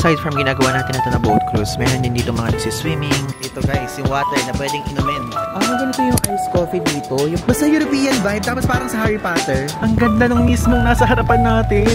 aside from ginagawa natin ito na boat cruise, meron din dito mga nagsiswimming. Ito guys, yung water na pwedeng inumin. Ganito yung iced coffee dito. Yung basta European vibe, tapos parang sa Harry Potter. Ang ganda nung mismong nasa harapan natin.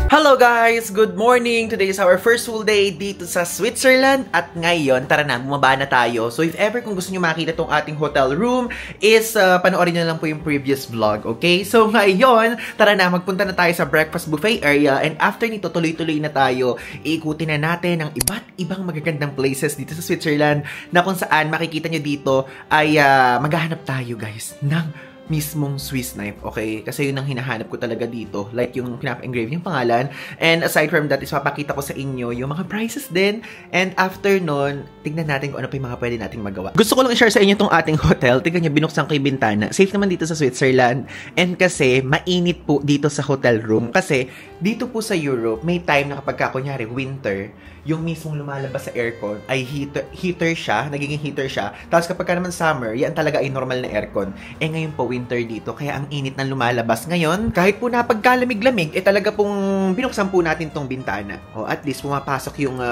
Hello guys! Good morning! Today is our first full day dito sa Switzerland at ngayon, tara na, bumaba na tayo. So if ever kung gusto nyo makita tong ating hotel room is panoorin nyo lang po yung previous vlog, okay? So ngayon, tara na, magpunta na tayo sa breakfast buffet area and after nito, tuloy-tuloy na tayo. Iikutin na natin ang iba't ibang magagandang places dito sa Switzerland na kung saan makikita nyo dito ay maghahanap tayo guys ng mismong Swiss knife, okay? Kasi yun ang hinahanap ko talaga dito. Like yung pinapa-engrave yung pangalan. And aside from that, is papakita ko sa inyo yung mga prices din. And after nun, tignan natin kung ano pa yung mga pwede nating magawa. Gusto ko lang i-share sa inyo tong ating hotel. Tignan nyo, binuksan ko yung bintana. Safe naman dito sa Switzerland. And kasi, mainit po dito sa hotel room. Kasi, dito po sa Europe, may time na kapag kunyari, winter, yung mismong lumalabas sa aircon ay heater siya, nagiging heater siya. Tapos kapag naman summer, yan talaga ay normal na aircon. Eh ngayon po winter dito, kaya ang init na lumalabas. Ngayon, kahit po napagkalamig-lamig, eh talaga pong binuksan po natin tong bintana. O at least pumapasok yung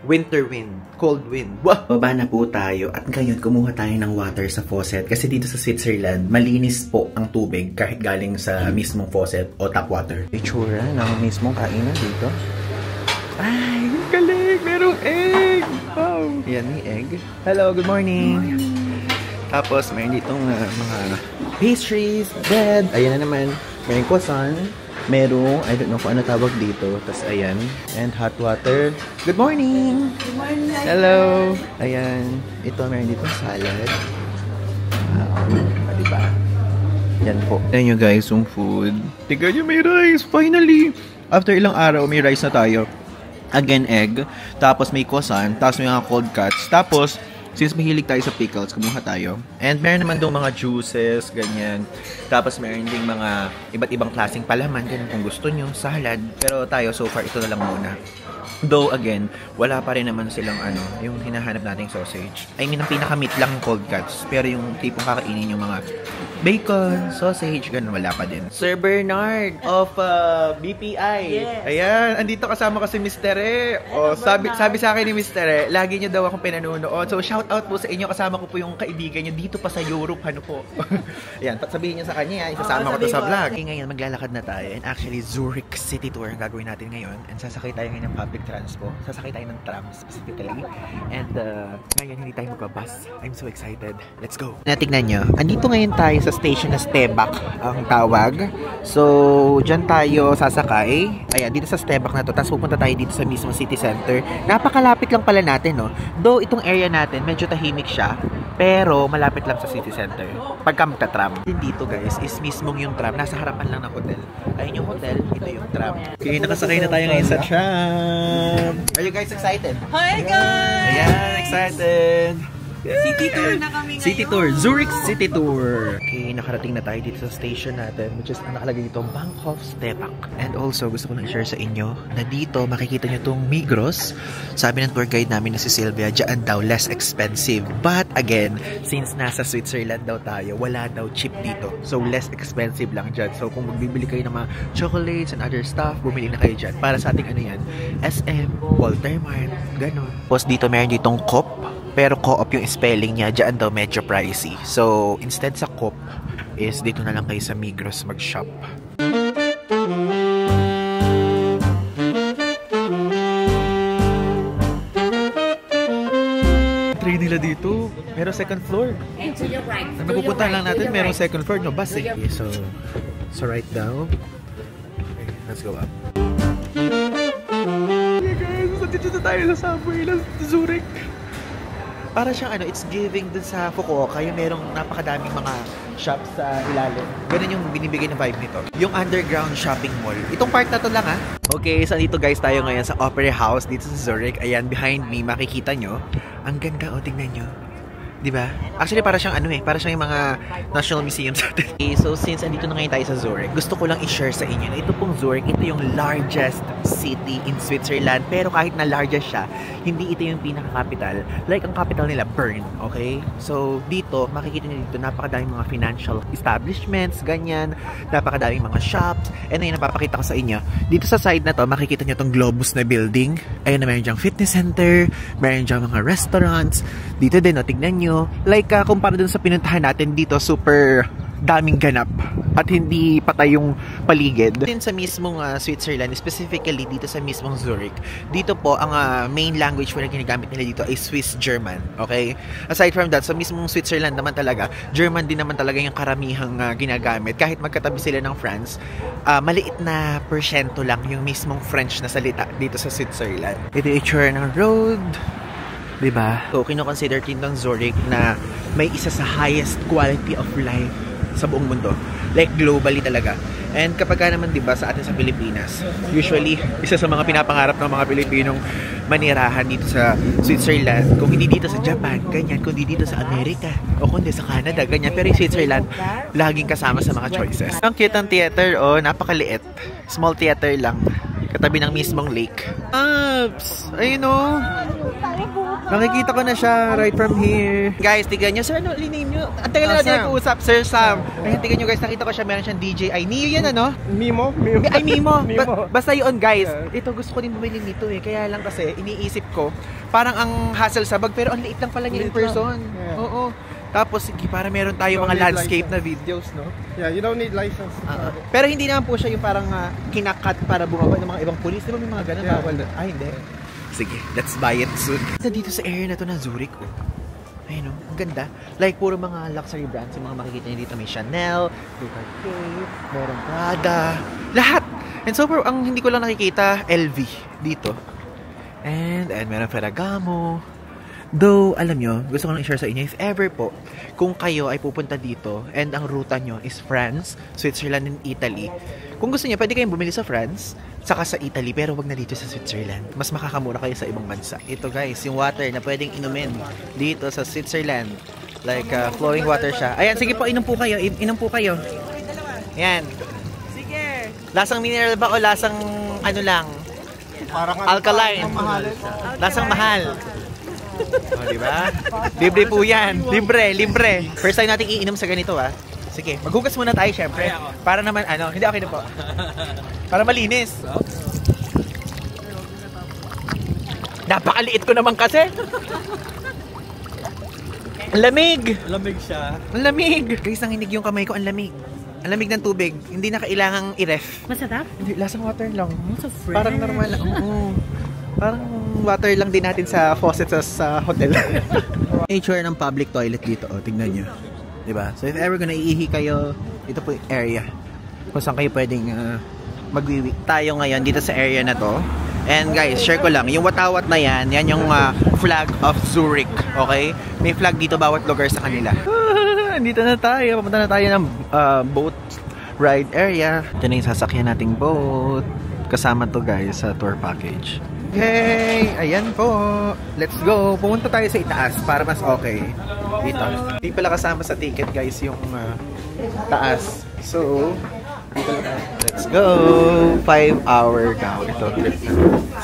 winter wind, cold wind. Wah! Baba na po tayo at ngayon kumuha tayo ng water sa faucet kasi dito sa Switzerland, malinis po ang tubig kahit galing sa mismong faucet o tap water. Itsura ng mismong kainan dito. Ay, galing! Merong egg! Wow! Yan yung egg. Hello, good morning! Tapos, mayroon ditong mga pastries, bread. Ayan na naman. Mayroong croissant. Merong, I don't know kung ano tawag dito. Tapos, ayan. And hot water. Good morning! Good morning! Hello! Ayan. Ito, mayroon ditong salad. Diba? Yan po. Ayan nyo guys, yung food. Tignan nyo, may rice! Finally! After ilang araw, may rice na tayo. Again, egg. Tapos may croissant. Tapos may mga cold cuts. Tapos, since mahilig tayo sa pickles, kumuha tayo. And meron naman doon mga juices, ganyan. Tapos meron ding mga iba't ibang klaseng palaman, ganyan kung gusto nyo, salad. Pero tayo, so far, ito na lang muna. Though, again, wala pa rin naman silang yung hinahanap nating sausage. I mean, ang pinaka-meat lang cold cuts. Pero yung tipong kakainin yung mga bacon, sausage, ganun, wala pa din. Sir Bernard of BPI. Yes. Ayan, andito kasama ko si Mr. E. O, sabi sa akin ni Mr. E, lagi niyo daw akong pinanunood. So, shout out po sa inyo. Kasama ko po yung kaibigan niyo dito pa sa Europe. Ano po? Ayan, sabihin niyo sa kanya, isasama ko to sa vlog. Okay, ngayon, maglalakad na tayo. And actually, Zurich City Tour ang gagawin natin ngayon. And sasakay tayo ngayon ng public transpo. Sasakay tayo ng tram specifically. And ngayon, hindi tayo magbabas. I'm so excited. Let's go. Natignan nyo, andito ngayon tayo sa station na Stebak ang tawag. So, dyan tayo sasakay. Ayan, dito sa Stebak na to. Tapos pupunta tayo dito sa mismo city center. Napakalapit lang pala natin, no? Though, itong area natin, medyo tahimik siya. Pero, malapit lang sa city center. Pagka magta-tram. Dito, guys, is mismong yung tram. Nasa harapan lang ng hotel. Ayun yung hotel, ito yung tram. Okay, nakasakay na tayo ngayon sa tram. Are you guys excited? Hi guys! Ayan, excited! City tour na kami ngayon. City tour, Zurich City Tour. Okay, nakarating na tayo dito sa station natin, which is nakalagay dito, Bahnhof Stebak. And also, gusto ko lang i-share sa inyo na dito makikita nyo itong Migros. Sabi ng tour guide namin na si Sylvia, dyan daw less expensive. But again, since nasa Switzerland daw tayo, wala daw cheap dito. So, less expensive lang dyan. So, kung magbibili kayo ng mga chocolates and other stuff, bumili na kayo dyan. Para sa ating ano yan, SM, Walter Mart, ganon. Tapos dito, meron ditong Coop. Pero co-op yung spelling niya, dyan daw medyo pricey. So, instead sa Coop, is dito na lang kayo sa Migros mag-shop. Try nila dito, pero second floor. And to your right. Napupunta lang natin, merong second floor, no? Bus eh. Okay, so right down. Okay, let's go up. Okay guys, nandito na tayo sa subway ng Zurich. Para siyang it's giving dun sa Fukuoka, yung merong napakadaming mga shops sa ilalim. Ganun yung binibigay na vibe nito. Yung underground shopping mall. Itong part na to lang Okay, so dito guys tayo ngayon sa Opera House dito sa Zurich. Ayan, behind me, makikita nyo. Ang ganda, tingnan nyo. Diba? Actually, para siyang para siyang yung mga National Museum sa atin. Okay, so since andito na ngayon tayo sa Zurich, gusto ko lang i-share sa inyo na ito pong Zurich, ito yung largest city in Switzerland. Pero kahit na largest siya, hindi ito yung pinaka-capital. Like, ang capital nila, Bern. Okay? So, dito, makikita niyo dito, napakadaming mga financial establishments, ganyan. Napakadaming mga shops. And ayun, napapakita ko sa inyo. Dito sa side na to, makikita niyo tong Globus na building. Ayun na, meron diyang fitness center, meron diyang mga restaurants. Dito din, tignan nyo. Like, kumpara dun sa pinuntahan natin dito, super daming ganap at hindi patay yung paligid. Din sa mismong Switzerland, specifically dito sa mismong Zurich, dito po, ang main language po na ginagamit nila dito ay Swiss German. Okay? Aside from that, sa mismong Switzerland naman talaga, German din naman talaga yung karamihang ginagamit. Kahit magkatabi sila ng France, maliit na porsyento lang yung mismong French na salita dito sa Switzerland. Ito yung itsura ng road. Diba? So, kino-consider din ng Zurich na may isa sa highest quality of life sa buong mundo. Like, globally talaga. And kapag naman, diba, sa atin sa Pilipinas, usually, isa sa mga pinapangarap ng mga Pilipinong manirahan dito sa Switzerland, kung hindi dito sa Japan, ganyan, kung hindi dito sa Amerika, o kundi sa Canada, ganyan. Pero yung Switzerland, laging kasama sa mga choices. Ang cute ng theater, oh, napakaliit. Small theater lang. Katabi ng mismong lake. Ups! Ayun, oh. Nakikita ko na siya right from here. Guys, tignan nyo. Sir, ano liname nyo? Ang tagal na natin nag-uusap. Sir Sam. Ayun, tignan nyo guys. Nakita ko siya. Meron siyang DJI. Neo yan, ano? Mimo? Ay, Mimo. Mimo. Basta yun, guys. Ito, gusto ko din bumili nito eh. Kaya lang kasi, iniisip ko, parang ang hassle sa bag, pero ang liit lang pala niya in person. Yeah. Oo. Tapos, sige, para meron tayo mga landscape license na videos, no? Yeah, you don't need license. Pero hindi naman po siya yung parang kinakat para bumaba ng mga ibang police. Di ba may mga ganun? Yeah. Bawal. Ay, hindi. Sige, let's buy it soon. Dito sa area na to na Zurich, oh. Ayun, oh, ang ganda. Like, puro mga luxury brands yung mga makikita niyo dito. May Chanel, may Cartier, merong Prada, lahat! And so, ang hindi ko lang nakikita, LV dito. And meron Ferragamo. Though, alam nyo, gusto ko lang i-share sa inyo, if ever po, kung kayo ay pupunta dito and ang ruta nyo is France, Switzerland, and Italy, kung gusto nyo, pwede kayong bumili sa France, saka sa Italy, pero wag na dito sa Switzerland. Mas makakamura kayo sa ibang bansa. Ito guys, yung water na pwedeng inumin dito sa Switzerland. Like, flowing water siya. Ayan, sige po, inom po kayo. Inom po kayo. Ayan. Sige. Lasang mineral ba o lasang ano lang? Parang Alkaline. Lasang mahal. Oh, diba? Libre po yan. Libre, libre. First time natin iinom sa ganito, ah. Sige, maghugas muna tayo, syempre. Para naman, hindi okay na po. Para malinis. Napakaliit ko naman kasi. Ang lamig. Lamig siya. Ang lamig. Guys, nanginig yung kamay ko, ang lamig. Ang lamig ng tubig. Hindi na kailangang i-ref. Masarap? Hindi, lasang water lang. So fresh. Parang normal lang. Oo. Parang water lang din natin sa faucet sa hotel. Nature ng public toilet dito, oh, tignan nyo. Diba? So if ever gonna iihi kayo, ito po yung area kung saan kayo pwedeng magwiwi. Tayo ngayon dito sa area na to. And guys, share ko lang, yung watawat na yan yung flag of Zurich. Okay? May flag dito bawat lugar sa kanila. Dito na tayo. Papunta na tayo ng boat ride area. Ito na yung sasakyan nating boat. Kasama to guys sa tour package. Hey! Ayan po! Let's go! Pumunta tayo sa itaas para mas okay. Dito. Hindi pala kasama sa ticket guys yung taas. So, dito lang. Let's go! 5-hour daw ito.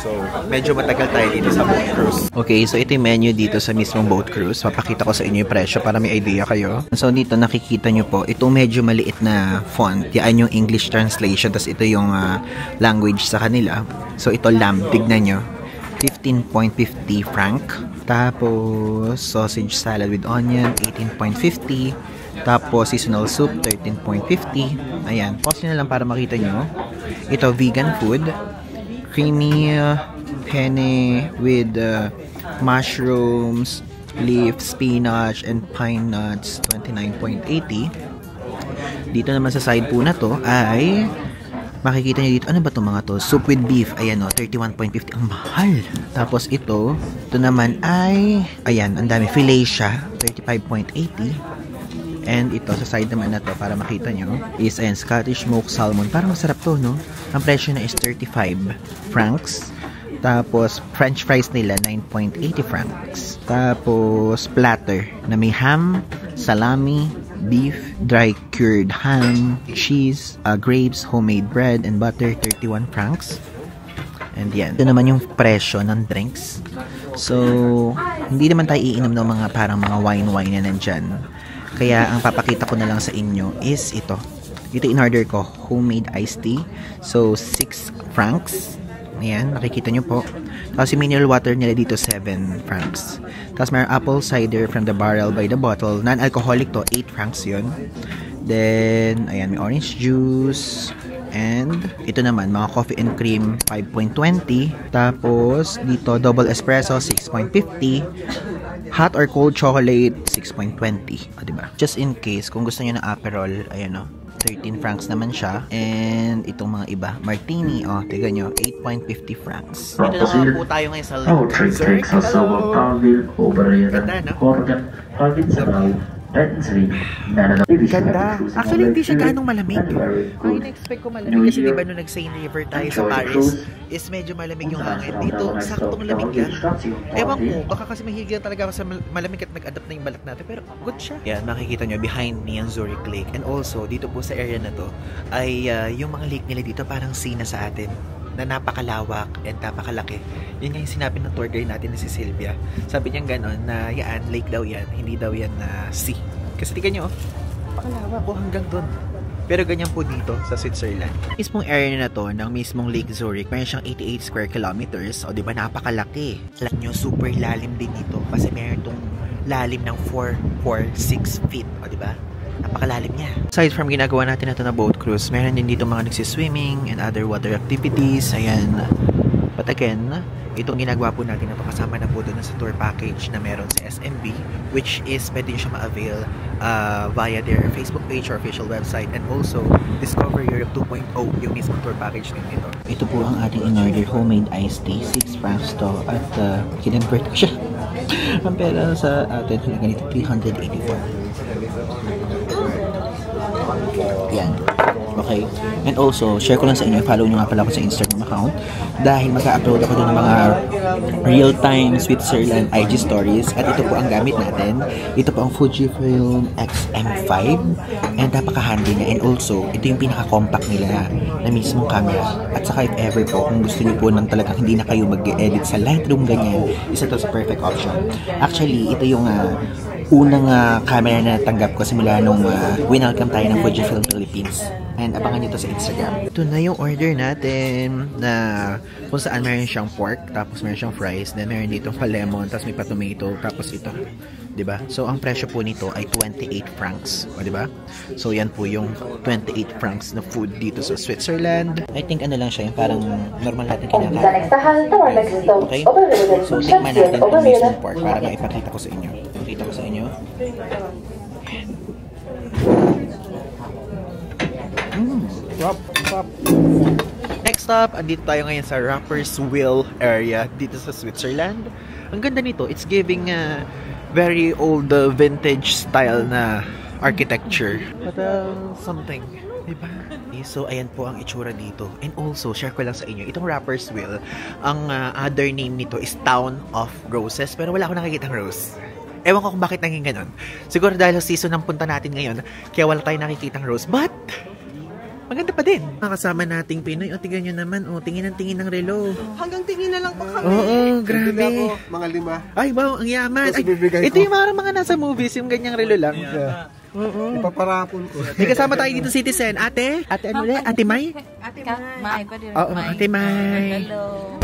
So, medyo matagal tayo dito sa boat cruise. Okay, so ito yung menu dito sa mismong boat cruise. Papakita ko sa inyo yung presyo para may idea kayo. So, dito nakikita nyo po, itong medyo maliit na font. Yan yung English translation. Tapos ito yung language sa kanila. So, ito lamb. Tignan nyo. 15.50 franc. Tapos, sausage salad with onion, 18.50. Tapos, seasonal soup, 13.50. Ayan. Pause nyo na lang para makita nyo. Ito, vegan food. Creamy penne with mushrooms, leaf, spinach, and pine nuts, 29.80. Dito naman sa side po na to ay makikita nyo dito, ano ba itong mga to? Soup with beef, ayan o, 31.50. Ang mahal! Tapos ito naman ay, ayan, ang dami, filet siya, 35.80. And ito, sa side naman na to, para makita nyo, is, ayan, Scottish smoked salmon. Parang masarap to, no? Ang presyo na is 35 francs. Tapos, french fries nila, 9.80 francs. Tapos, platter na may ham, salami, beef, dry cured ham, cheese, grapes, homemade bread, and butter, 31 francs. And yan. Ito naman yung presyo ng drinks. So, hindi naman tayo iinom ng mga parang mga wine na nandyan. Kaya, ang papakita ko na lang sa inyo is ito. Ito in-order ko, homemade iced tea. So, 6 francs. Ayan, nakikita nyo po. Tapos yung mineral water nila dito, 7 francs. Tapos may apple cider from the barrel by the bottle. Non-alcoholic to, 8 francs yun. Then, ayan, may orange juice. And, ito naman, mga coffee and cream, 5.20. Tapos, dito, double espresso, 6.50. Hot or cold chocolate, 6.20. O, diba? Just in case, kung gusto nyo ng Aperol, ayan o, 13 francs naman siya. And, itong mga iba, martini, o, tiga nyo, 8.50 francs. Dito na nga po tayo ngayon sa Luxor. Ganda, no? Ganda. Actually, hindi siya ganong malamig. Ay, na-expect ko malamig kasi diba nung nag-Seine River tayo sa Paris, is medyo malamig yung hangin. Dito, saktong lamig yan. Ewan ko, baka kasi mahilig talaga ako sa malamig at nag-adapt na yung balat natin. Pero good siya. Yan, makikita nyo, behind me ang Zurich Lake. And also, dito po sa area na to, ay yung mga lake nila dito parang sea na sa atin. Na napakalawak and napakalaki. Yun nga yung sinabi ng tour guide natin na si Sylvia. Sabi niya gano'n na yan, lake daw yan, hindi daw yan na sea. Kasi tignan nyo, napakalawak po hanggang doon. Pero ganyan po dito sa Switzerland. Mismong area na to ng mismong Lake Zurich, meron siyang 88 square kilometers. O diba, napakalaki. Alam nyo, super lalim din dito. Kasi meron itong lalim ng 4.46 feet. O diba? Napakalalim niya. Aside from ginagawa natin ito na boat cruise, meron din dito mga nagsiswimming and other water activities. Ayan. But again, itong ginagawa po natin na ito kasama na po doon sa tour package na meron sa SMB, which is pwede nyo siya ma-avail via their Facebook page or official website, and also Discover Europe 2.0 yung mismo tour package din ito. Ito po ang ating in-order homemade iced tea, 6 francs to, at kinonvert ko siya. Ang pera sa atin na ganito, 384. Yan. Okay? And also, share ko lang sa inyo, follow nyo nga pala ako sa Instagram account dahil mag-upload ako doon ng mga real-time Switzerland IG stories, at ito po ang gamit natin. Ito po ang Fujifilm X-M5 and napaka-handy niya, and also, ito yung pinaka-compact nila na mismong camera. At saka if ever po, kung gusto nyo po nang talagang hindi na kayo mag-edit sa Lightroom ganyan, isa to sa perfect option. Actually, ito yung unang camera na natanggap ko simula nung winelcome tayo ng Fujifilm Philippines. And abangan nyo to sa Instagram. Ito na yung order natin na kung saan meron siyang pork, tapos meron siyang fries, then meron dito pa-lemon, tapos may pa-tomato, tapos ito. Diba? So, ang presyo po nito ay 28 francs. O, diba? So, yan po yung 28 francs na food dito sa Switzerland. I think ano lang siya, yung parang normal natin kinakain. Okay? So, tikman natin ang mismong pork para maipakita ko sa inyo. Pakita ko sa inyo. Next up, andito tayo ngayon sa Rapper's Wheel area dito sa Switzerland. Ang ganda nito, it's giving very old vintage style na architecture. But something, diba? So, ayan po ang itsura dito. And also, share ko lang sa inyo, itong Rapper's Wheel, ang other name nito is Town of Roses, pero wala akong nakikitang rose. Ewan ko kung bakit naging ganun. Siguro dahil sa season ng punta natin ngayon, kaya wala tayong nakikitang rose. But, maganda pa din. Nakasama nating Pinoy. O, tingnan nyo naman. O, tingin ng relo. Hanggang tingin na lang pa kami. Oo, grabe. Ako, mga 5. Ay, wow, ang yaman. Ay, ito yung mga nasa movies, yung ganyang relo lang. Yeah. Oo. Ipaparapon ko. May kasama tayo dito, Citizen. Ate? Ate ano ulit? Ate May? Ate May. Oo, Ate May. Hello.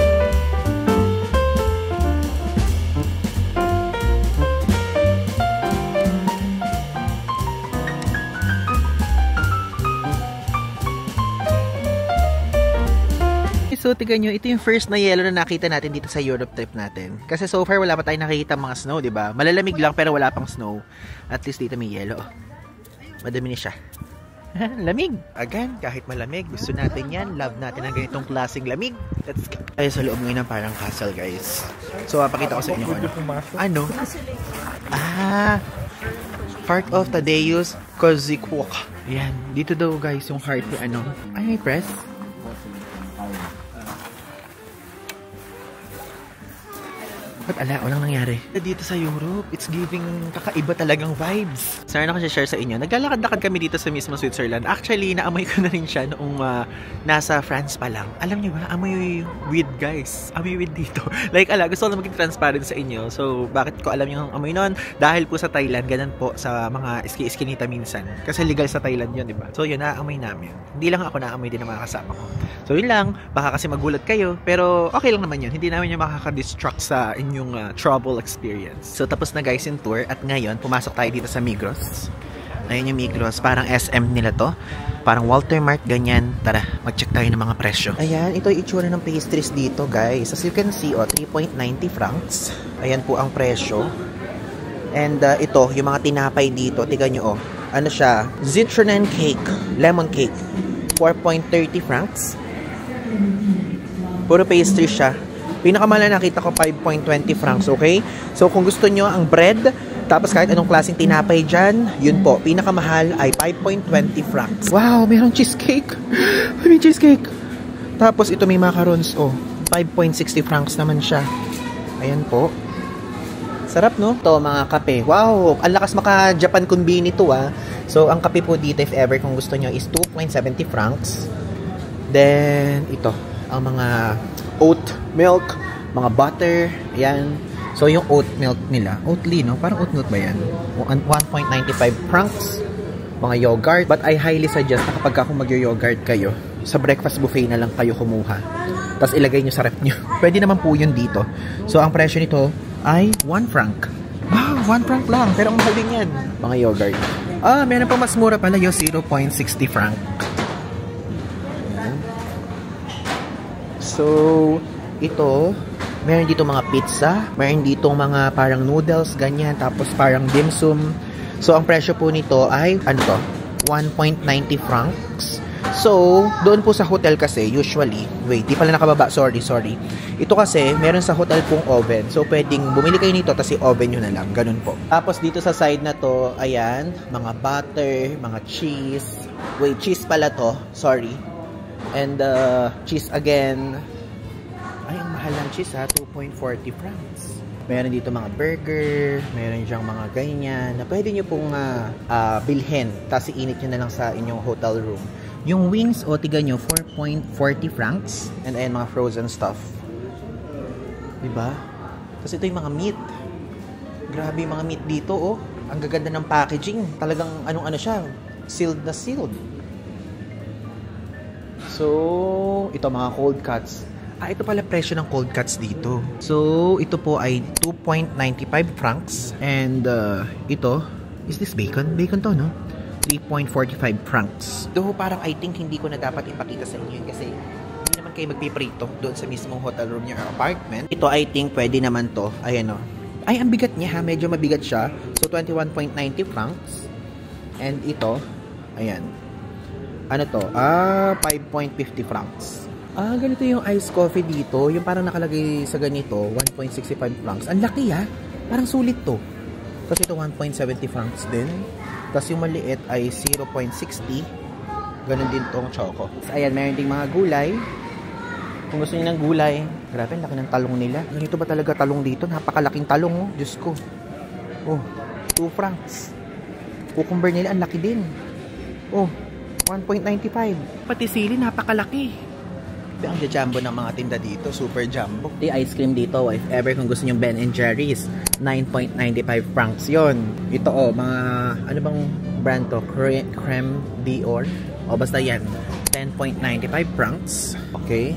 So, tignan nyo, ito yung first na yellow na nakita natin dito sa Europe trip natin. Kasi so far, wala pa tayong nakikita mga snow, diba? Malalamig lang pero wala pang snow. At least dito may yellow. Madami na siya. Lamig! Again, kahit malamig, gusto natin yan. Love natin ang ganitong klaseng lamig. Let's go. Ay, sa loob ngayon ng parang castle, guys. So, papakita ko sa inyo ano. Ano? Part of Thaddeus Kozikwok. Yan. Dito daw, guys, yung heart ni ano. Ay, may press. Ba't walang nangyari? Dito sa Europe, it's giving kakaiba talagang vibes. Sana ako share sa inyo. Naglalakad-lakad kami dito sa mismo Switzerland. Actually, naamoy ko na rin siya noong nasa France pa lang. Alam niyo ba, amoy weed guys. Amoy weed dito. Like, gusto ko na maging transparent sa inyo. So, bakit ko alam yung amoy nun? Dahil po sa Thailand, ganun po sa mga iskinita minsan. Kasi legal sa Thailand yun, di ba? So, yun, naamoy namin. Hindi lang ako naamoy din ng mga kasama ko. So, yun lang. Baka kasi magulat kayo. Pero, okay lang naman yun. Hindi namin yung makaka-distract sa yung travel experience. So, tapos na guys yung tour at ngayon, pumasok tayo dito sa Migros. Ayun yung Migros. Parang SM nila to. Parang Walter Mart, ganyan. Tara, mag-check tayo ng mga presyo. Ayan, ito yung itsura ng pastries dito guys. As you can see, 3.90 francs. Ayan po ang presyo. And ito, yung mga tinapay dito, tignan nyo ano siya? Zitronine cake, lemon cake. 4.30 francs. Puro pastry siya. Pinakamala nakita ko 5.20 francs, okay? So, kung gusto nyo ang bread, tapos kahit anong klaseng tinapay dyan, yun po. Pinakamahal ay 5.20 francs. Wow, mayroong cheesecake. May cheesecake. Tapos, ito may macarons, 5.60 francs naman siya. Ayan po. Sarap, no? Ito, mga kape. Wow, ang lakas maka-Japan Konbini to, So, ang kape po dito, if ever, kung gusto nyo, is 2.70 francs. Then, ito, ang mga oat milk, mga butter, ayan. So, yung oat milk nila, Oatly, no? Parang oat milk ba yan? 1.95 francs. Mga yogurt. But I highly suggest na kapag kung mag-yogurt kayo, sa breakfast buffet na lang kayo kumuha. Tapos ilagay nyo sa ref nyo. Pwede naman po yun dito. So, ang presyo nito ay 1 franc. Wow, 1 franc lang. Pero ang mahal din yan. Mga yogurt. Meron pa mas mura pala yung 0.60 franc. So, ito, meron dito mga pizza, meron dito mga parang noodles, ganyan, tapos parang dim sum. So, ang presyo po nito ay, 1.90 francs. So, doon po sa hotel kasi, usually, wait, di pala nakababa, sorry. Ito kasi, meron sa hotel pong oven. So, pwedeng bumili kayo nito, tapos i-oven nyo na lang, ganun po. Tapos, dito sa side na to, ayan, mga butter, mga cheese. Wait, cheese pala to, sorry. And cheese again. Ay, ang mahal ng cheese 2.40 francs. Meron dito mga burger, meron diyang mga ganyan na pwede nyo pong bilhin. Tapos iinit nyo na lang sa inyong hotel room. Yung wings, tigan nyo, 4.40 francs. And ayan, mga frozen stuff. Diba? Tapos ito yung mga meat. Grabe yung mga meat dito, Ang gaganda ng packaging. Talagang anong-ano siya. Sealed na sealed. So, ito mga cold cuts. Ito pala presyo ng cold cuts dito. So, ito po ay 2.95 francs. And, ito, is this bacon? Bacon to, no? 3.45 francs. Though, parang I think hindi ko na dapat ipakita sa inyo yun kasi hindi naman kayo magpiprito doon sa mismong hotel room niya or apartment. Ito, I think, pwede naman to. Ayan, Ay, ang bigat niya, Medyo mabigat siya. So, 21.90 francs. And ito, ayan. Ano to? 5.50 francs. Ganito yung iced coffee dito. Yung parang nakalagay sa ganito, 1.65 francs. Ang laki, Parang sulit to. Kasi ito 1.70 francs din. Tapos yung maliit ay 0.60. Ganun din tong choco. So, ayan, meron ding mga gulay. Kung gusto niyo ng gulay, grabe, laki ng talong nila. Ganito ba talaga talong dito? Napakalaking talong, Diyos ko. 2 francs. Cucumber nila, ang laki din. 1.95. Pati sili, napakalaki. Ang jumbo ng mga tinda dito, super jumbo. The ice cream dito, if ever kung gusto nyo Ben & Jerry's, 9.95 francs yon. Ito mga, ano bang brand to? Creme Dior. Basta yan, 10.95 francs. Okay.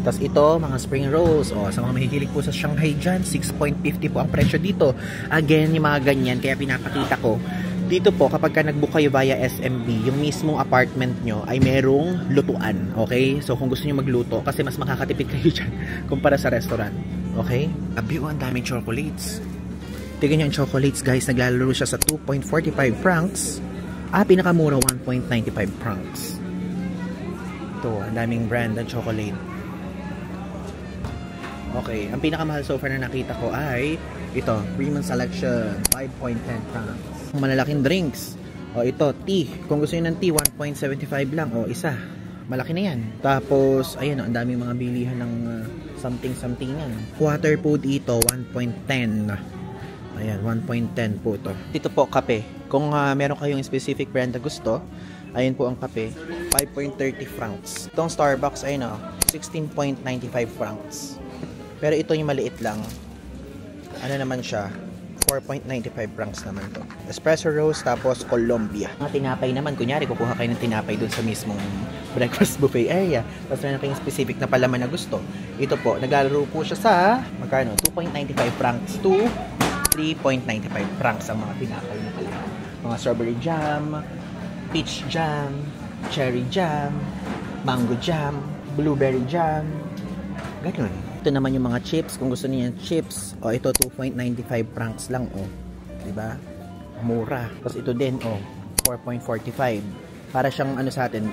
Tapos ito, mga spring rolls. Sa mga mahihilig po sa Shanghai dyan, 6.50 po ang presyo dito. Again, yung mga ganyan, kaya pinapakita ko. Dito po, kapag ka nag-book kayo via SMB, yung mismong apartment nyo ay merong lutuan. Okay? So, kung gusto nyo magluto, kasi mas makakatipid kayo dyan kumpara sa restaurant. Okay? Ang daming chocolates. Tignan nyo ang chocolates, guys. Naglalaro siya sa 2.45 francs. Pinakamura, 1.95 francs. Ito, ang daming brand ng chocolate. Okay, ang pinakamahal so far na nakita ko ay ito, Premium Selection, 5.10 francs. Malalaking drinks. Ito, tea. Kung gusto niyo ng tea, 1.75 lang. Isa. malaki na yan. Tapos, ayan, ang daming mga bilihan ng something-somethingan. Quarter po dito, 1.10. Ayan, 1.10 po to. Dito po, kape. Kung meron kayong specific brand na gusto, ayun po ang kape, 5.30 francs. Itong Starbucks, ayun o, 16.95 francs. Pero ito yung maliit lang. Ano naman siya? 4.95 francs naman to. Espresso roast, tapos Colombia. Mga tinapay naman, kunyari, kukuha kayo ng tinapay dun sa mismong breakfast buffet area. Tapos meron kayong specific na palaman na gusto. Ito po, naglalaro po siya sa, magkano? 2.95 francs to 3.95 francs ang mga tinapay na palaman. Mga strawberry jam, peach jam, cherry jam, mango jam, blueberry jam, ganun. Ito naman yung mga chips, kung gusto niyo yung chips, o ito 2.95 francs lang, o. Diba? Mura. Tapos ito din, o, 4.45. Para siyang ano sa atin,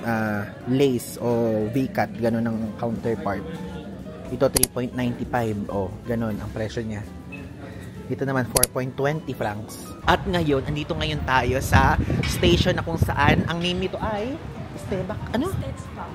Lays o V-cut, ganun ang counterpart. Ito 3.95, o, ganun ang presyo niya. Dito naman 4.20 francs. At ngayon, andito ngayon tayo sa station na kung saan ang name nito ay Stebak. Ano?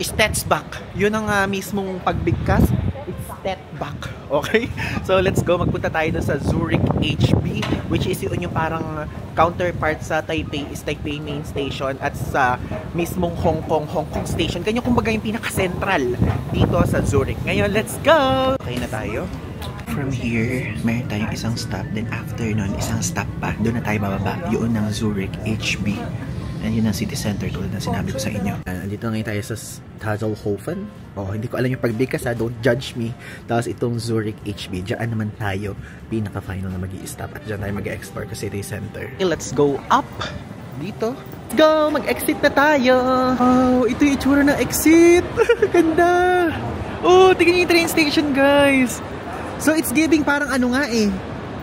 Stetsbak. Yun ang mismong pagbigkas. It's Stetsbak. Okay? So let's go. Magpunta tayo dun sa Zurich HB, which is yun yung parang counterpart sa Taipei, is Taipei main station, at sa mismong Hong Kong station. Ganyan kumbaga yung pinaka-central dito sa Zurich. Ngayon, let's go! Okay na tayo. From here, meron tayong isang stop. Then after nun, isang stop pa. Doon na tayo bababa. Yun ng Zurich HB. And yun ang city center tulad ng sinabi ko sa inyo. Andito ngayon tayo sa Tazelhofen. Oh, hindi ko alam yung pagbigkas ha. Don't judge me. Tapos itong Zurich HB. Diyan naman tayo pinaka-final na mag-i-stop. At diyan tayo mag-explore sa city center. Okay, let's go up. Dito. Let's go! Mag-exit na tayo. Oh, ito yung itsura ng exit. Ganda. Oh, tingnan yung train station, guys. So, it's giving parang ano nga eh.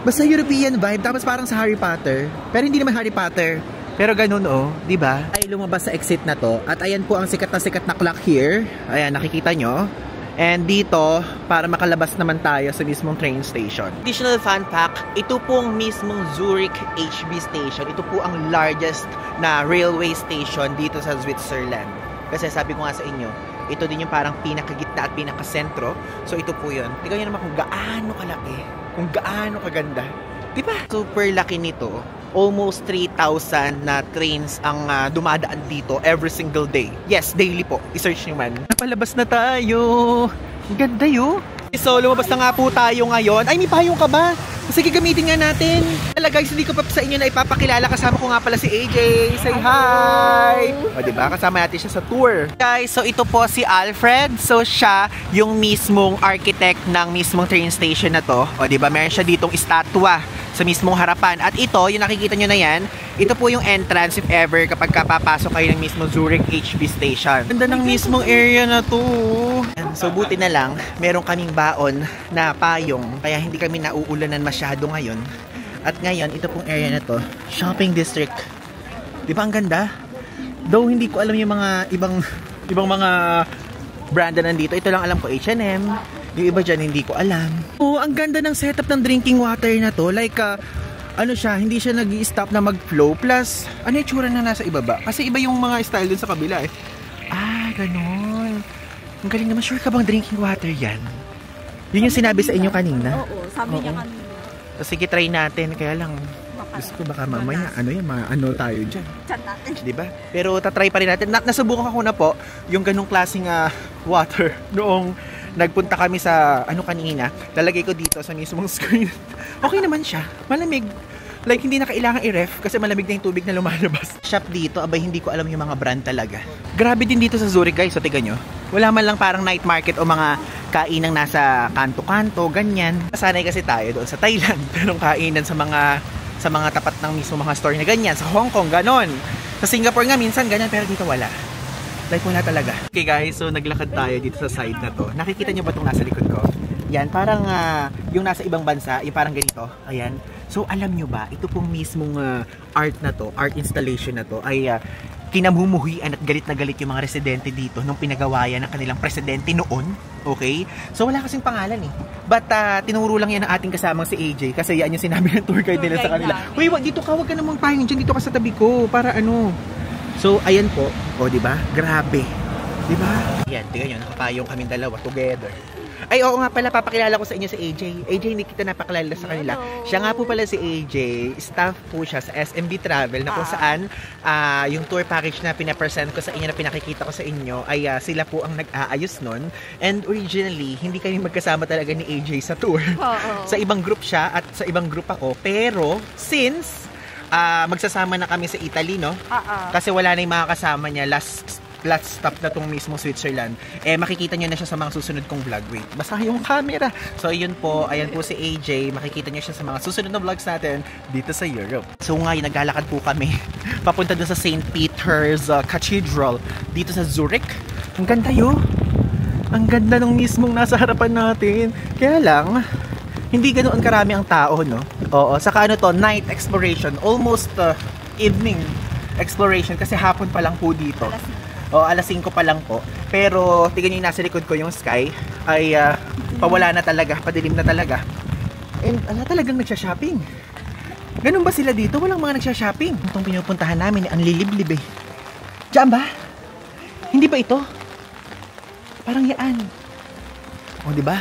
Basta European vibe. Tapos parang sa Harry Potter. Pero hindi naman Harry Potter. Pero ganun oh, di ba? Ay lumabas sa exit na to. At ayan po ang sikat na clock here. Ayan, nakikita nyo. And dito, para makalabas naman tayo sa mismong train station. Additional fun fact, ito pong mismong Zurich HB station. Ito po ang largest na railway station dito sa Switzerland. Kasi sabi ko nga sa inyo, ito din yung parang pinakagitna at pinakasentro. So ito po yun. Tignan nyo naman kung gaano kalaki. Kung gaano kaganda. Diba? Super laki nito. Almost 3,000 na trains ang dumadaan dito every single day. Yes, daily po. I-search nyo man. Napalabas na tayo. Ang ganda yun. So, lumabas na nga po tayo ngayon. Ay, may payong ka ba? Sige, gamitin nga natin. Hala guys, hindi ko pa sa inyo na ipapakilala. Kasama ko nga pala si AJ. Say hi! O, diba? Kasama natin siya sa tour. Guys, so ito po si Alfred. So, siya yung mismong architect ng mismong train station na to. O, diba? Meron siya ditong estatwa sa mismong harapan. At ito, yung nakikita nyo na yan, ito po yung entrance if ever kapag papasok kayo ng mismong Zurich HB station. Ganda ng mismong area na to. So buti na lang, meron kaming baon na payong, kaya hindi kami nauulanan masyado ngayon. At ngayon, ito pong area na to, shopping district. Di ba ang ganda? Though hindi ko alam yung mga ibang mga brand na nandito. Ito lang alam ko, H&M. Yung iba dyan, hindi ko alam. Oh, ang ganda ng setup ng drinking water na to. Like, ano siya, hindi siya nag-i-stop na mag-flow. Plus, ano yung tsura na nasa ibaba? Kasi iba yung mga style dun sa kabila eh. Ah, ganun. Ang galing naman. Sure ka bang drinking water yan? Yun yung sinabi sa inyo kanina? Oo, sabi niya kanina. So, sige, try natin. Kaya lang, gusto ko baka mamaya, ano tayo dyan. Chat natin. Diba? Pero tatry pa rin natin. Nasubukan ko na po yung ganung klaseng water noong nagpunta kami sa kanina. Lalagay ko dito sa mismong screen. Okay naman siya. Malamig. Like, hindi na kailangan i-ref kasi malamig na yung tubig na lumalabas. Shop dito, abay hindi ko alam yung mga brand talaga. Grabe din dito sa Zurich guys, so tignan nyo. Wala man lang parang night market o mga kainang nasa kanto-kanto, ganyan. Nasanay kasi tayo doon sa Thailand. Merong kainan sa mga tapat ng mismo mga store na ganyan. Sa Hong Kong, ganon. Sa Singapore nga minsan ganyan, pero dito wala. Like wala talaga. Okay guys, so naglakad tayo dito sa side na to. Nakikita nyo ba itong nasa likod ko? Yan, parang yung nasa ibang bansa, yung parang ganito. Ayan. So alam nyo ba, ito pong mismong art na to, art installation na to, ay kinamumuhian at galit na galit yung mga residente dito nung pinagawayan ng kanilang presidente noon. Okay? So wala kasing pangalan eh. But tinuro lang yan ng ating kasamang si AJ kasi yan yung sinabi ng tour guide nila sa kanila. Uy, dito ka, wag ka namang pahingin dyan, dito ka sa tabi ko para ano. So ayan po, o di ba? Grabe. Diba? Yan, tingnan nyo, nakapayong kaming dalawa together. Ay, oo nga pala, papakilala ko sa inyo si AJ. AJ, hindi kita napakilala sa kanila. Hello. Siya nga po pala si AJ. Staff po siya sa SMB Travel na kung saan yung tour package na pinapresent ko sa inyo, na pinakikita ko sa inyo, ay sila po ang nag-aayos nun. And originally, hindi kami magkasama talaga ni AJ sa tour. Sa ibang group siya at sa ibang group ako. Pero, since magsasama na kami sa Italy, no? Kasi wala na yung mga kasama niya last stop na tong mismo Switzerland. Makikita nyo na siya sa mga susunod kong vlog. Wait, basta yung camera. So, yun po. Ayan po si AJ. Makikita nyo siya sa mga susunod na vlogs natin dito sa Europe. So, ngayon, naglalakad po kami papunta doon sa St. Peter's Cathedral dito sa Zurich. Ang ganda yun. Ang ganda nung mismong nasa harapan natin. Kaya lang, hindi ganoon karami ang tao, no? Oo. Saka ano to, night exploration. Almost evening exploration kasi hapon pa lang po dito. Alas 5 pa lang po. Pero tingnan nyo yung nasa likod ko, yung sky ay pawala na talaga, padilim na talaga. And talagang nagsha-shopping. Ganun ba sila dito? Walang mga nagsha-shopping. Itong pinupuntahan namin, ang liliblib eh. Diyan ba? Hindi ba ito? Parang yaan. O, di ba?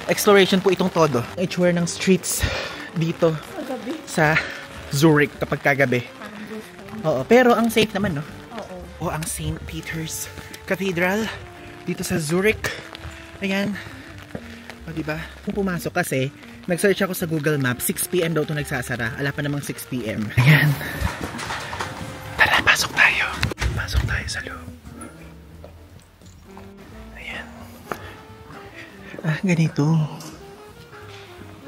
Exploration po itong todo. Itsura ng streets dito sa Zurich kapag kagabi. Oo, pero ang safe naman, no? O ang St. Peter's Cathedral dito sa Zurich. Ayan. O diba? Kung pumasok kasi, nag-search ako sa Google Maps, 6 PM daw ito nagsasara. Ala pa namang 6 PM. Ayan. Tara, pasok tayo. Pasok tayo sa loob. Ayan. Ganito.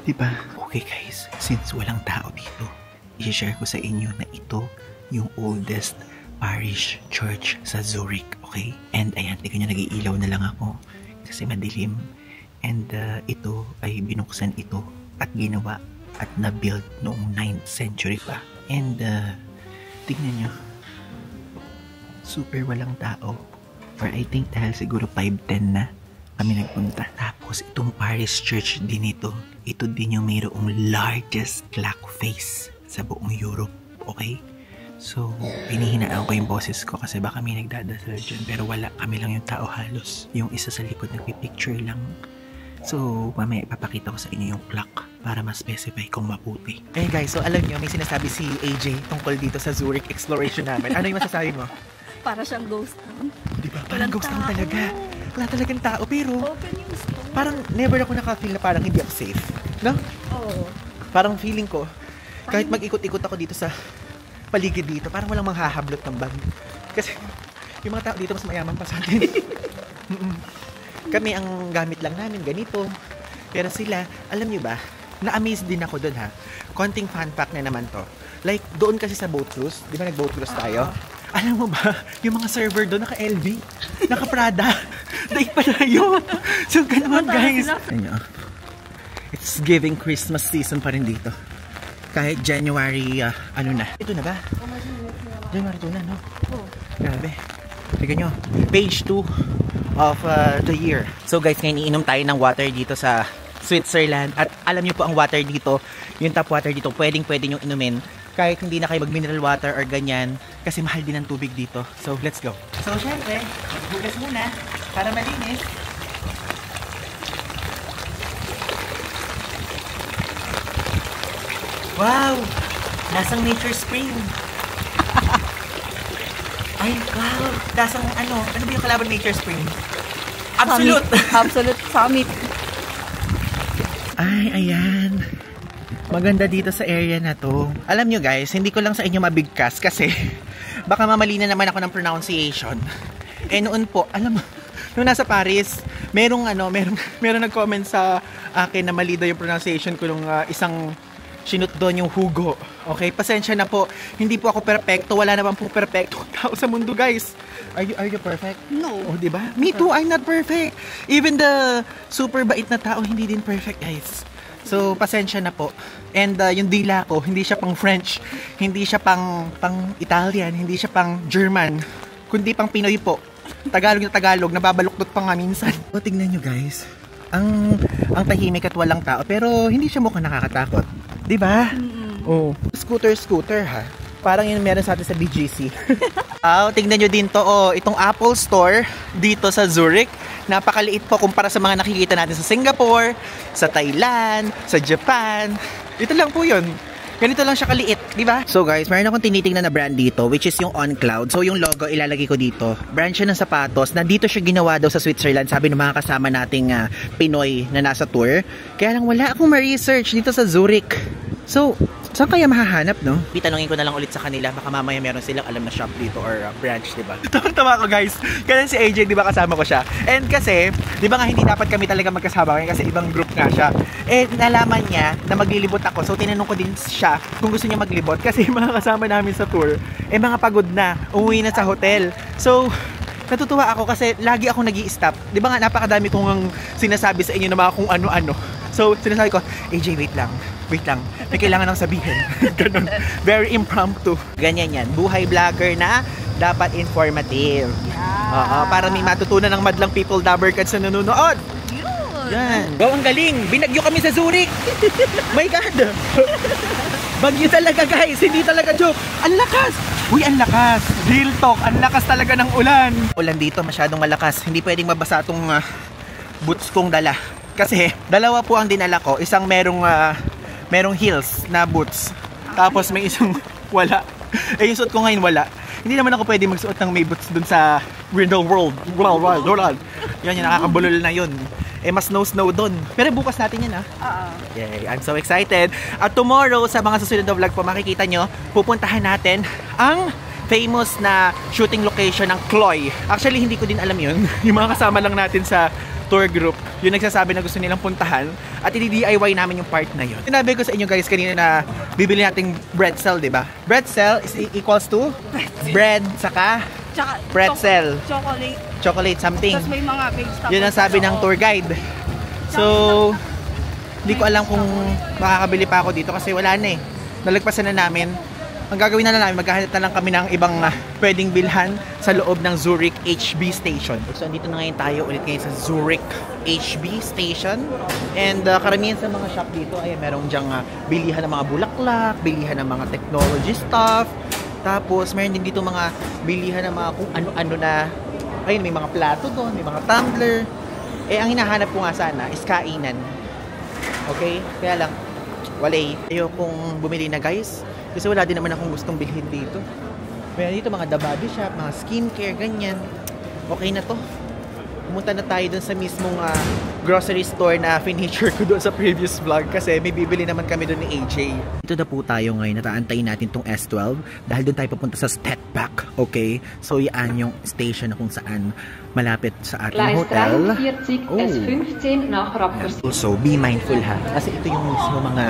Diba? Okay guys, since walang tao dito, i-share ko sa inyo na ito yung oldest parish church sa Zurich, okay? And ayan, tingnan nyo, nag-iilaw na lang ako kasi madilim. And ito ay binuksan ito at ginawa at na-build noong 9th century pa. And tingnan nyo, super walang tao. Or I think dahil siguro 5:10 na kami nagpunta. Tapos itong parish church din ito din yung mayroong largest clock face sa buong Europe, okay? So, pinihinaan ko yung boses ko kasi baka may nagdadasal dyan. Pero wala, kami lang yung tao halos. Yung isa sa likod nagpipicture lang. So, mamaya ipapakita ko sa inyo yung clock para ma-specify kung maputi. Eh guys, so alam nyo, may sinasabi si AJ tungkol dito sa Zurich exploration namin. Ano yung masasabi mo? Para siyang ghost town. Diba? Parang ghost town talaga. Wala talagang tao, pero Open yung store. parang never ako nakafeel na parang hindi ako safe. No? Oo. Parang feeling ko, kahit mag-ikot-ikot ako dito sa paligid dito, parang walang manghahablot ng bag. Kasi yung mga tao dito mas mayaman pa sa atin. Kami ang gamit lang namin ganito. Pero sila, alam nyo ba, na-amaze din ako doon ha. Konting fun fact na naman to. Like, doon kasi sa boat cruise, di ba nag-boat cruise tayo? Alam mo ba, yung mga server doon naka-LV, naka-Prada. Daig pa na yun. So, ganoon guys. It's giving Christmas season pa rin dito. Kahit January, ano na. Ito na ba? January 2 na, no? Oo. Grabe. Tignan nyo. Page 2 of the year. So guys, ngayon iinom tayo ng water dito sa Switzerland. At alam nyo po ang water dito, yung tap water dito, pwede nyo inumin. Kahit hindi na kayo mag-mineral water or ganyan. Kasi mahal din ang tubig dito. So, let's go. So, syempre, hugas muna para malinis. Wow! Lasang nature spring. Ay, wow! Lasang ano ba yung kalaban nature spring? Absolute! Absolute Summit. Ay, ayan. Maganda dito sa area na to. Alam nyo guys, hindi ko lang sa inyo mabigkas kasi baka mamali na naman ako ng pronunciation. Eh noon po, alam mo, nung nasa Paris, merong nag-comment sa akin na mali daw yung pronunciation ko nung isang sinut doon yung Hugo. Okay, pasensya na po. Hindi po ako perfecto. Wala naman po perfecto tao sa mundo, guys. Are you perfect? No. Oh, di ba? Me too, I'm not perfect. Even the super bait na tao, hindi din perfect, guys. So, pasensya na po. And yung dila ko, hindi siya pang French, hindi siya pang Italian, hindi siya pang German, kundi pang Pinoy po. Tagalog na Tagalog, nababaluktot pa nga minsan. So, tingnan nyo, guys. Ang tahimik at walang tao, pero hindi siya mukhang nakakatakot. Diba? Oh. Scooter ha. Parang yun meron sa atin sa BGC. Tingnan nyo din to, itong Apple Store dito sa Zurich. Napakaliit po kumpara sa mga nakikita natin sa Singapore, sa Thailand, sa Japan. Ito lang po yun. Ganito lang siya kaliit, di ba? So guys, meron akong tinitingnan na brand dito, which is yung OnCloud. So yung logo, ilalagay ko dito. Brand siya ng sapatos. Nandito siya ginawa daw sa Switzerland. Sabi ng mga kasama nating Pinoy na nasa tour. Kaya lang wala akong ma-research dito sa Zurich. So, saan kaya mahahanap, no? Itanungin ko na lang ulit sa kanila. Baka mamaya meron silang alam na shop dito or branch, di ba? Tama ko guys. Kasi si AJ, di ba kasama ko siya? And kasi, di ba nga hindi dapat kami talaga magkasama kasi ibang group nga siya. Eh, nalaman niya na maglilibot ako. So, tinanong ko din siya kung gusto niya maglibot. Kasi mga kasama namin sa tour, mga pagod na. Umuwi na sa hotel. So, natutuwa ako kasi lagi ako nag-i-stop. Di ba nga napakadami kong sinasabi sa inyo na mga kung ano-ano. So, sinasabi ko, AJ, wait lang. May kailangan akong sabihin. Ganun. Very impromptu. Ganyan yan. Buhay vlogger na dapat informative. Para may matutunan ng madlang people dabber cards na nanonood. Yan. Wow, ang galing. Binagyo kami sa Zurich. My God. Bagyo talaga guys. Hindi talaga joke. Ang lakas. Uy, ang lakas. Real talk. Ang lakas talaga ng ulan. Ulan dito masyadong malakas. Hindi pwedeng mabasa itong boots kong dala. Kasi dalawa po ang dinala ko. Isang merong heels na boots. Tapos may isang wala. Yung suot ko ngayon wala. Hindi naman ako pwede magsuot ng may boots dun sa Window World. Yan, yung nakakabulol na yun. Mas snow dun. Pero bukas natin yan Yay, I'm so excited. At tomorrow, sa mga susunod na vlog po, makikita nyo, pupuntahan natin ang famous na shooting location ng Chloe. Actually, hindi ko din alam yun. Yung mga kasama lang natin sa tour group, yung nagsasabi na gusto nilang puntahan at i-DIY namin yung part na yun. Sinabi ko sa inyo guys kanina na bibili nating pretzel, di ba? Pretzel is equals to bread saka pretzel. Chocolate something. Tapos may mga vegetables. Yun ang sabi ng tour guide. So, hindi ko alam kung makakabili pa ako dito kasi wala na Nalagpasan na namin. Ang gagawin na namin, maghahanap na lang kami ng ibang pwedeng bilhan sa loob ng Zurich HB Station. So, andito na ngayon tayo ulit ngayon sa Zurich HB Station. And karamihan sa mga shop dito ay merong dyang bilihan ng mga bulaklak, bilihan ng mga technology stuff. Tapos, meron din dito mga bilihan ng mga kung ano-ano na, ayun, may mga plato doon, may mga tumbler. Ang hinahanap ko nga sana is kainan. Okay? Kaya lang, ayokong bumili na guys. Kasi wala din naman akong gustong bilhin dito. Meron dito mga The Body Shop, mga skincare, ganyan. Okay na to. Pumunta na tayo dun sa mismong grocery store na finiture ko doon sa previous vlog kasi may bibili naman kami doon ni AJ. Dito na po tayo ngayon. Nataantayin natin tong S12 dahil doon tayo papunta sa Stadtpark. Okay? So yan yung station na kung saan malapit sa ating hotel. Also, be mindful ha. Kasi ito yung mismo mga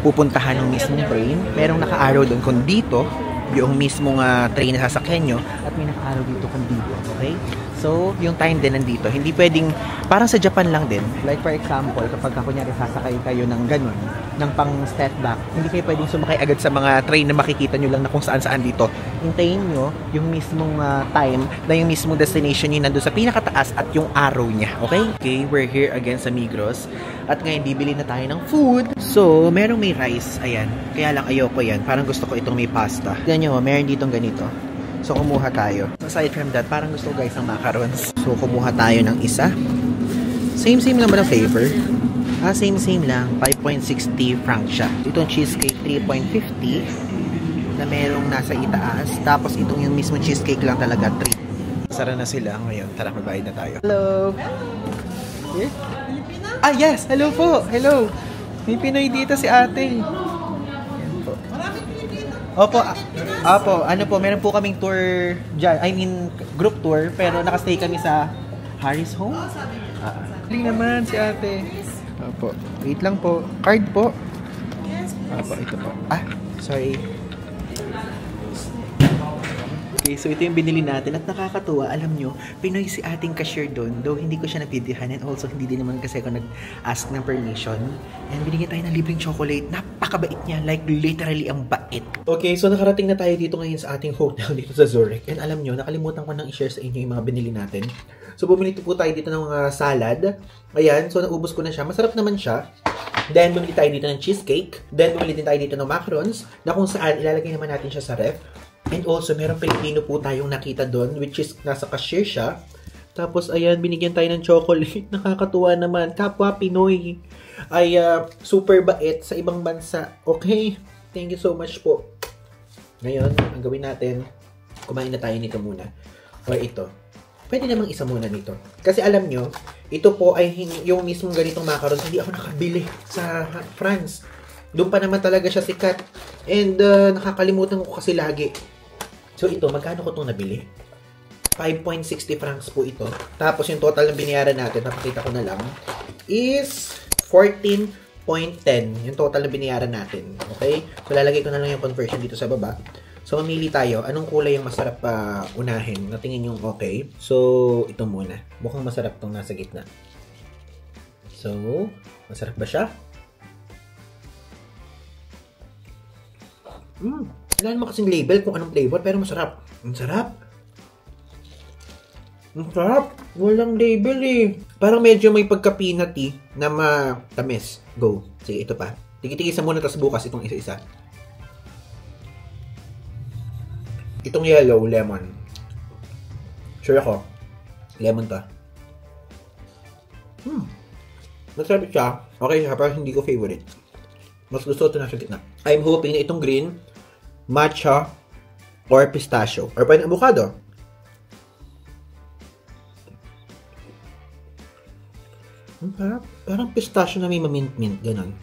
pupuntahan ng mismong train. Merong naka-arrow doon kung dito yung mismong train na sasakyan nyo at may naka-arrow dito kung dito. Okay? So, yung time din nandito. Hindi pwedeng, parang sa Japan lang din. Like for example, kapag kunyari sasakay kayo ng ganun, ng pang step back, hindi kayo pwedeng sumakay agad sa mga train na makikita nyo lang na kung saan-saan dito. Hintayin nyo yung mismong time na yung mismong destination nyo nandun sa pinakataas at yung arrow niya. Okay? Okay, we're here again sa Migros. At ngayon, bibili na tayo ng food. So, merong may rice. Ayan. Kaya lang ayoko yan. Parang gusto ko itong may pasta. Tignan nyo, meron ditong ganito. So, kumuha tayo. Aside from that, parang gusto ko guys ng macarons. So, kumuha tayo ng isa. Same lang ba ng flavor? Same lang. 5.60 franc siya. Itong cheesecake, 3.50 na merong nasa itaas. Tapos, itong yung mismo cheesecake lang talaga, 3. Sara na sila ngayon. Tara, magbayad na tayo. Hello! Here? Yes! Hello po! Hello! May Pinoy dito si ate. Opo, ano po, meron po kaming tour dyan, group tour, pero nakastay kami sa Harris Home. Galing naman si ate. Opo, wait lang po. Card po. Opo, ito po. Sorry. Okay, so ito yung binili natin at nakakatuwa, alam nyo, Pinoy si ating cashier doon, though hindi ko siya nabibigyan and also hindi din naman kasi ako nag-ask ng permission. And binigyan tayo ng libreng chocolate, napakabait niya, like literally ang bait. Okay, so nakarating na tayo dito ngayon sa ating hotel dito sa Zurich. And alam nyo, nakalimutan ko nang i-share sa inyo yung mga binili natin. So bumili po tayo dito ng mga salad. Ayan, so naubos ko na siya. Masarap naman siya. Then, bumili tayo dito ng cheesecake. Then, bumili din tayo dito ng macarons na kung saan ilalagay naman natin siya sa ref. And also, meron Pilipino po tayong nakita doon, which is nasa cashier siya. Tapos, ayan, binigyan tayo ng chocolate. Nakakatuwa naman. Kapwa Pinoy ay super bait sa ibang bansa. Okay? Thank you so much po. Ngayon, ang gawin natin, kumain na tayo nito muna. Or ito. Pwede namang isa muna nito. Kasi alam nyo, ito po ay yung mismong ganitong macarons, hindi ako nakabili sa France. Doon pa naman talaga siya sikat. And nakakalimutan ko kasi lagi. So ito, magkano ko itong nabili? 5.60 francs po ito. Tapos yung total ng binayaran natin, napakita ko na lang, is 14.10. Yung total na binayaran natin. Okay? So lalagay ko na lang yung conversion dito sa baba. So, mamili tayo. Anong kulay yung masarap unahin? Natingin yung okay. So, ito muna. Mukhang masarap tong nasa gitna. So, masarap ba siya? Wala naman kasing label kung anong flavor, pero masarap. Ang sarap. Ang sarap. Walang label eh. Parang medyo may pagka-peanutty na matamis. Go. Sige, ito pa. Tigi-tigisa muna, tapos bukas itong isa-isa. Itong yellow, lemon. Sure ako. Lemon to. Masarap siya. Okay siya, pero hindi ko favorite. Mas gusto ito nasa gitna. I'm hoping na itong green, matcha, or pistachio. Or pwede avocado. Parang pistachio na may mamint-mint. Ganon.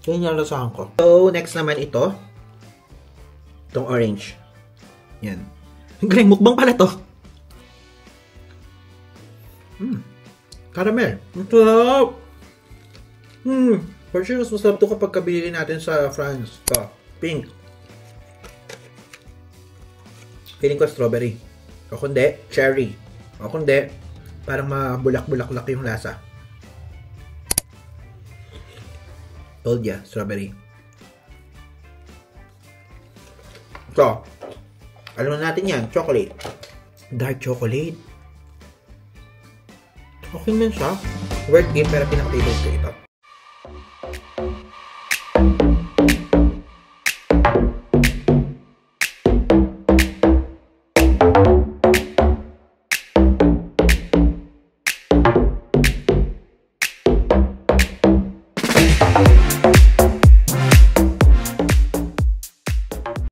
Kaya yung lasahan ko. So, next naman ito. Itong orange. Yan. Galing, mukbang pala to. Caramel. Ang sarap. For sure, mas masarap to kapag kabili natin sa France. Ito. Pink. Feeling ko strawberry. O kundi, cherry. O kundi, parang mabulak-bulak-lak yung lasa. Told ya, strawberry. So, alam na natin yan, chocolate. Dark chocolate. Okay man siya. Worth it, pero pinaka-favorite ko ito.